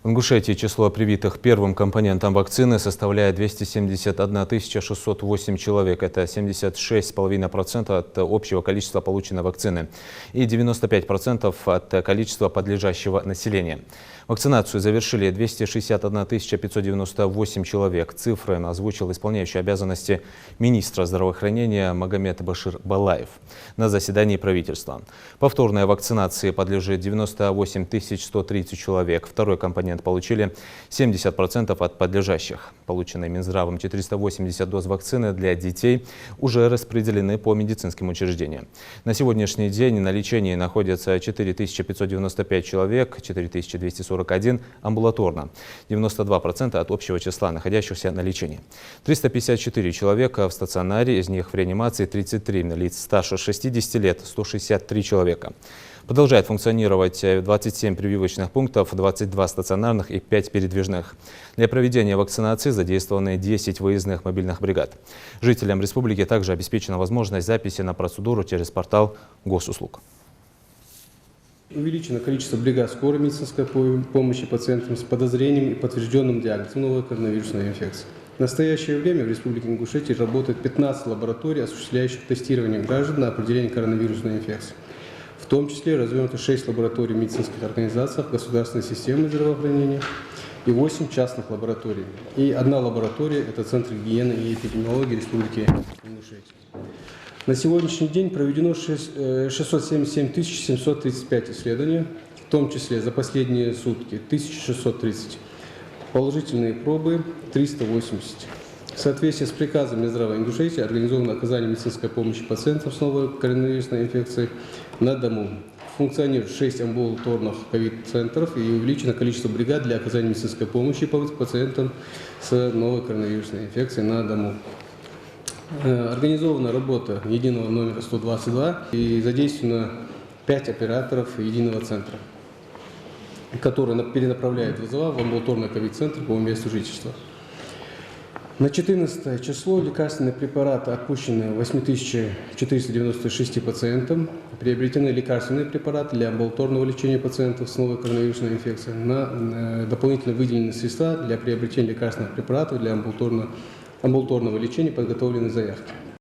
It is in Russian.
В Ингушетии число привитых первым компонентом вакцины составляет 271 608 человек. Это 76,5% от общего количества полученной вакцины и 95% от количества подлежащего населения. Вакцинацию завершили 261 598 человек. Цифры озвучил исполняющий обязанности министра здравоохранения Магомед Башир Балаев на заседании правительства. Повторной вакцинации подлежит 98 130 человек. Второй компонент получили 70% от подлежащих. Полученные Минздравом 480 доз вакцины для детей уже распределены по медицинским учреждениям. На сегодняшний день на лечении находятся 4595 человек, 4241 амбулаторно, 92% от общего числа находящихся на лечении. 354 человека в стационаре, из них в реанимации 33, лиц старше 60 лет 163 человека. Продолжает функционировать 27 прививочных пунктов, 22 стационарных и 5 передвижных. Для проведения вакцинации задействованы 10 выездных мобильных бригад. Жителям республики также обеспечена возможность записи на процедуру через портал госуслуг. Увеличено количество бригад скорой медицинской помощи пациентам с подозрением и подтвержденным диагнозом новой коронавирусной инфекции. В настоящее время в Республике Ингушетия работает 15 лабораторий, осуществляющих тестирование граждан на определение коронавирусной инфекции. В том числе развернуто 6 лабораторий в медицинских организациях государственной системы здравоохранения и 8 частных лабораторий. И одна лаборатория – это Центр гигиены и эпидемиологии Республики Ингушетия. На сегодняшний день проведено 677 735 исследований, в том числе за последние сутки 1630, положительные пробы 380. В соответствии с приказом Минздрава Ингушетии организовано оказание медицинской помощи пациентам с новой коронавирусной инфекцией на дому. Функционирует 6 амбулаторных ковид-центров и увеличено количество бригад для оказания медицинской помощи пациентам с новой коронавирусной инфекцией на дому. Организована работа единого номера 122 и задействовано 5 операторов единого центра, которые перенаправляют вызова в амбулаторный ковид-центр по месту жительства. На 14 число лекарственные препараты отпущены 8496 пациентам. Приобретены лекарственные препараты для амбулаторного лечения пациентов с новой коронавирусной инфекцией. Дополнительно выделены средства для приобретения лекарственных препаратов для амбулаторного лечения, подготовлены заявки.